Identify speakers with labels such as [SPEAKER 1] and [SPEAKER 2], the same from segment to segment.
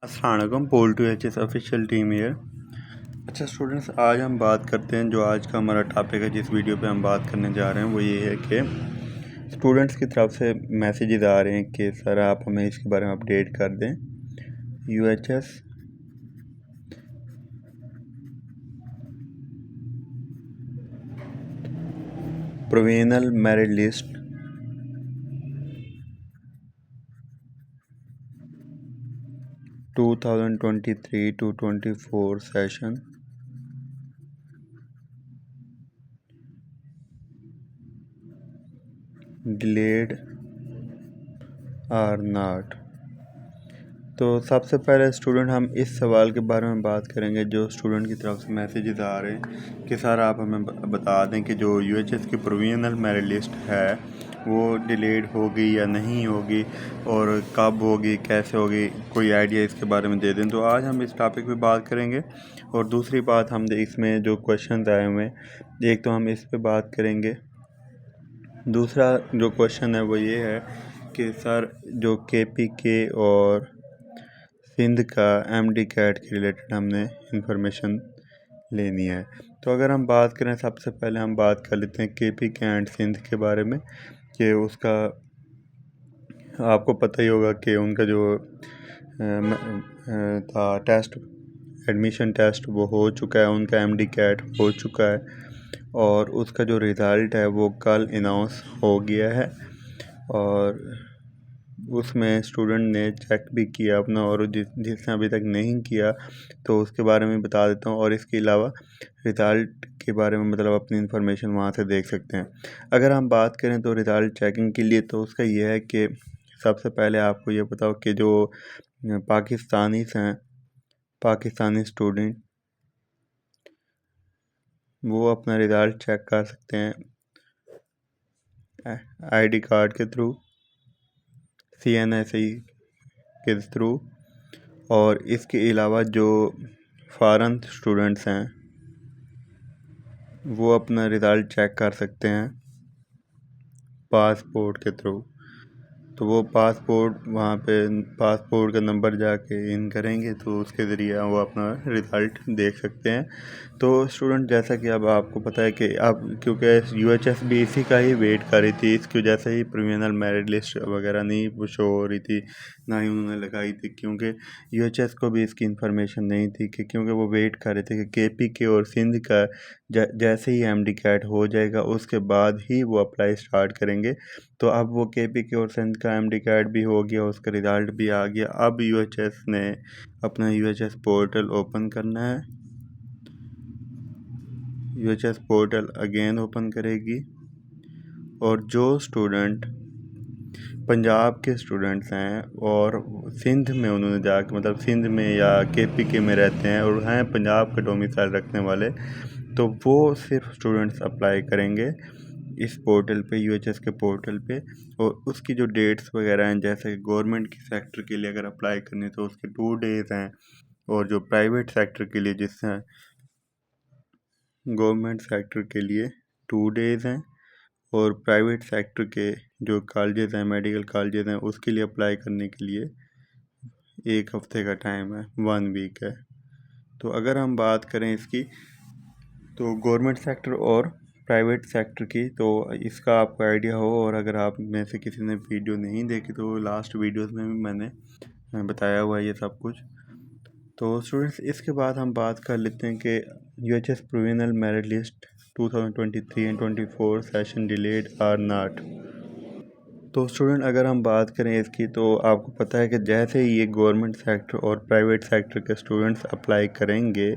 [SPEAKER 1] अस्सलाम वालेकुम। Pole to H S official team year. अच्छा स्टूडेंट्स, आज हम बात करते हैं, जो आज का हमारा टॉपिक है, जिस वीडियो पे हम बात करने जा रहे हैं वो ये है कि स्टूडेंट्स की तरफ से मैसेजेस आ रहे हैं कि सर आप हमें इसके बारे में अपडेट कर दें। UHS provisional merit list 2023 to 24 session delayed or not. तो सबसे पहले स्टूडेंट हम इस सवाल के बारे में बात करेंगे, जो स्टूडेंट की तरफ से मैसेजेस आ रहे हैं कि सर आप हमें बता दें कि जो यूएचएस की प्रोविजनल मेरिट लिस्ट है वो डिलेड होगी या नहीं होगी, और कब होगी, कैसे होगी, कोई आइडिया इसके बारे में दे दें। तो आज हम इस टॉपिक पे बात करेंगे। और दूसरी बात, हम इसमें जो क्वेश्चन आए हुए हैं, एक तो हम इस पे बात करेंगे। दूसरा जो क्वेश्चन है वो ये है कि सर जो केपीके और सिंध का एमडी कैट के रिलेटेड हमने इंफॉर्मेशन लेनी है। तो अगर हम बात करें, सबसे पहले हम बात कर लेते हैं केपीके एंड सिंध के बारे में, कि उसका आपको पता ही होगा कि उनका जो था टेस्ट, एडमिशन टेस्ट, वो हो चुका है, उनका एमडी कैट हो चुका है और उसका जो रिज़ल्ट है वो कल अनाउंस हो गया है। और उसमें स्टूडेंट ने चेक भी किया अपना, और जिसने अभी तक नहीं किया तो उसके बारे में बता देता हूँ। और इसके अलावा रिज़ल्ट के बारे में मतलब अपनी इन्फॉर्मेशन वहाँ से देख सकते हैं। अगर हम बात करें तो रिज़ल्ट चेकिंग के लिए, तो उसका ये है कि सबसे पहले आपको ये बताओ कि जो पाकिस्तानी स्टूडेंट, वो अपना रिज़ल्ट चेक कर सकते हैं आईडी कार्ड के थ्रू, CNSE के थ्रू। और इसके अलावा जो फॉरेन स्टूडेंट्स हैं वो अपना रिज़ल्ट चेक कर सकते हैं पासपोर्ट के थ्रू। तो वो पासपोर्ट, वहाँ पे पासपोर्ट का नंबर जाके इन करेंगे तो उसके ज़रिए वो अपना रिज़ल्ट देख सकते हैं। तो स्टूडेंट, जैसा कि अब आपको पता है कि अब क्योंकि यूएचएस भी इसी का ही वेट कर रही थी, इसकी वजह से ही प्रोविजनल मेरिट लिस्ट वगैरह नहीं वो शो हो रही थी, ना ही उन्होंने लगाई थी, क्योंकि यूएचएस को भी इसकी इन्फॉर्मेशन नहीं थी, कि क्योंकि वो वेट कर रहे थे कि केपीके और सिंध का जैसे ही एमडी कैट हो जाएगा उसके बाद ही वो अप्लाई स्टार्ट करेंगे। तो अब वो केपीके और सिंध का एमडी कैट भी हो गया, उसका रिज़ल्ट भी आ गया। अब यूएचएस ने अपना यूएचएस पोर्टल ओपन करना है। यूएचएस पोर्टल अगेन ओपन करेगी, और जो स्टूडेंट पंजाब के स्टूडेंट्स हैं और सिंध में उन्होंने जाकर, मतलब सिंध में या केपीके में रहते हैं और हैं पंजाब का डोमिसाइल रखने वाले, तो वो सिर्फ स्टूडेंट्स अप्लाई करेंगे इस पोर्टल पे, यूएचएस के पोर्टल पे। और उसकी जो डेट्स वगैरह हैं, जैसे कि गवर्नमेंट की सेक्टर के लिए अगर अप्लाई करने तो उसके 2 डेज़ हैं, और जो प्राइवेट सेक्टर के लिए, जिससे गवर्नमेंट सेक्टर के लिए 2 डेज़ हैं, और प्राइवेट सेक्टर के जो कॉलेजेस हैं, मेडिकल कॉलेजेस हैं, उसके लिए अप्लाई करने के लिए 1 हफ़्ते का टाइम है, 1 वीक है। तो अगर हम बात करें इसकी, तो गवर्नमेंट सेक्टर और प्राइवेट सेक्टर की, तो इसका आपको आइडिया हो, और अगर आप में से किसी ने वीडियो नहीं देखी तो लास्ट वीडियोस में भी मैंने बताया हुआ है ये सब कुछ। तो स्टूडेंट्स, इसके बाद हम बात कर लेते हैं कि UHS provisional merit list 2023 and 24 session delayed or not. तो स्टूडेंट, अगर हम बात करें इसकी, तो आपको पता है कि जैसे ही ये गवर्नमेंट सेक्टर और प्राइवेट सेक्टर के स्टूडेंट्स अप्लाई करेंगे,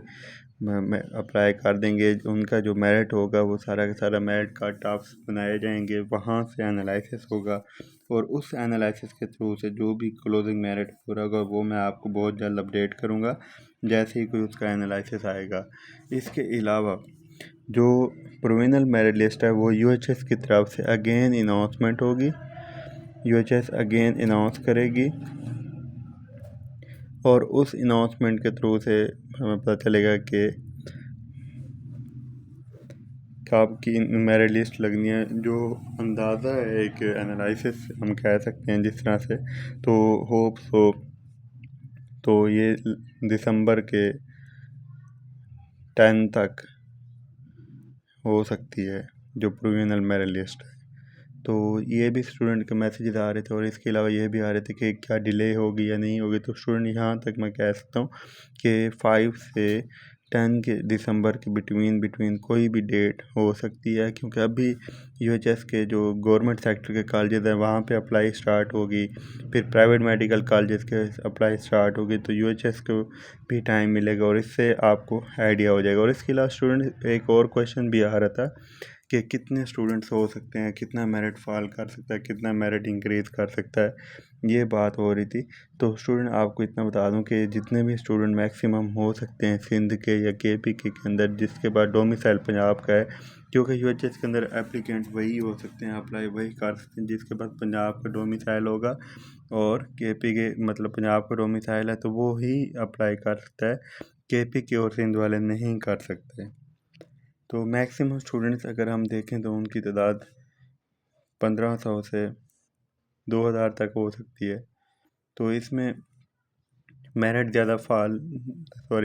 [SPEAKER 1] अप्लाई कर देंगे, उनका जो मेरिट होगा वो सारा का सारा मेरिट कार्ड टाप्स बनाए जाएंगे, वहाँ से एनालिसिस होगा, और उस एनालिसिस के थ्रू से जो भी क्लोजिंग मेरिट पूरा होगा वो मैं आपको बहुत जल्द अपडेट करूँगा, जैसे ही कोई उसका एनालिसिस आएगा। इसके अलावा जो प्रोविजनल मेरिट लिस्ट है वो यूएचएस की तरफ से अगेन अनाउंसमेंट होगी, यूएचएस अगेन अनाउंस करेगी, और उस अनाउंसमेंट के थ्रू से हमें पता चलेगा कि कब की मेरिट लिस्ट लगनी है। जो अंदाज़ा है, एक एनालिसिस हम कह सकते हैं जिस तरह से, तो होप सो तो ये दिसंबर के 10 तक हो सकती है जो प्रोविजनल मेरिट लिस्ट है। तो ये भी स्टूडेंट के मैसेजेस आ रहे थे और इसके अलावा ये भी आ रहे थे कि क्या डिले होगी या नहीं होगी। तो स्टूडेंट यहाँ तक मैं कह सकता हूँ कि 5 से 10 के दिसंबर के बिटवीन कोई भी डेट हो सकती है, क्योंकि अभी यूएचएस के जो गवर्नमेंट सेक्टर के कॉलेजेस हैं वहाँ पे अप्लाई स्टार्ट होगी, फिर प्राइवेट मेडिकल कॉलेजेस के अप्लाई स्टार्ट होगी, तो यूएचएस को भी टाइम मिलेगा और इससे आपको आइडिया हो जाएगा। और इसके अलावा स्टूडेंट एक और क्वेश्चन भी आ रहा था कि कितने स्टूडेंट्स हो सकते हैं, कितना मेरिट फॉल कर सकता है, कितना मेरिट इंक्रीज कर सकता है, ये बात हो रही थी। तो स्टूडेंट आपको इतना बता दूं कि जितने भी स्टूडेंट मैक्सिमम हो सकते हैं सिंध के या केपी के अंदर जिसके बाद डोमिसाइल पंजाब का है, क्योंकि यूएचएस के अंदर एप्लीकेंट वही हो सकते हैं, अप्लाई वही कर सकते हैं जिसके पास पंजाब का डोमिसाइल होगा, और केपी के मतलब पंजाब का डोमिसाइल है तो वो ही अप्लाई कर सकता है, केपी के और सिंध वाले नहीं कर सकते। तो मैक्सिमम स्टूडेंट्स अगर हम देखें तो उनकी तादाद 1500 से 2000 तक हो सकती है। तो इसमें मेरिट ज़्यादा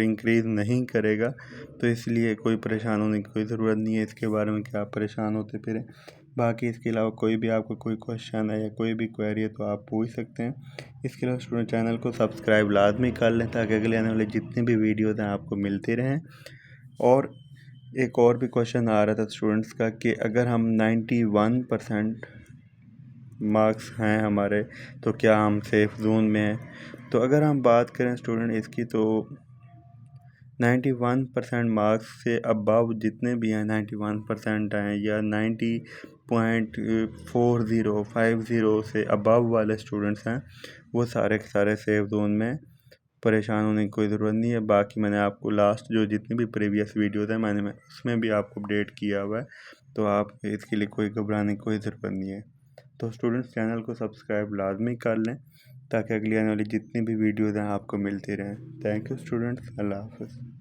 [SPEAKER 1] इंक्रीज़ नहीं करेगा, तो इसलिए कोई परेशान होने की कोई ज़रूरत नहीं है। इसके बारे में क्या आप परेशान होते फिरें। बाकी इसके अलावा कोई भी आपको कोई क्वेश्चन है या कोई भी क्वेरी है तो आप पूछ सकते हैं। इसके अलावा स्टूडेंट चैनल को सब्सक्राइब लाजमी कर लें ताकि अगले आने वाले जितने भी वीडियोज़ हैं आपको मिलते रहें। और एक और भी क्वेश्चन आ रहा था स्टूडेंट्स का कि अगर हम 91% मार्क्स हैं हमारे तो क्या हम सेफ़ जोन में हैं। तो अगर हम बात करें स्टूडेंट इसकी, तो 91% मार्क्स से अबव जितने भी हैं, 91% हैं या 90.4050 से अबव वाले स्टूडेंट्स हैं, वो सारे के सारे सेफ़ जोन में, परेशान होने की कोई ज़रूरत नहीं है। बाकी मैंने आपको लास्ट जो जितनी भी प्रीवियस वीडियोज़ हैं मैंने उसमें भी आपको अपडेट किया हुआ है, तो आप इसके लिए कोई घबराने की कोई ज़रूरत नहीं है। तो स्टूडेंट्स चैनल को सब्सक्राइब लाजमी कर लें ताकि अगली आने वाली जितनी भी वीडियोज़ हैं आपको मिलती रहें। थैंक यू स्टूडेंट्स, अल्लाह हाफ़िज़।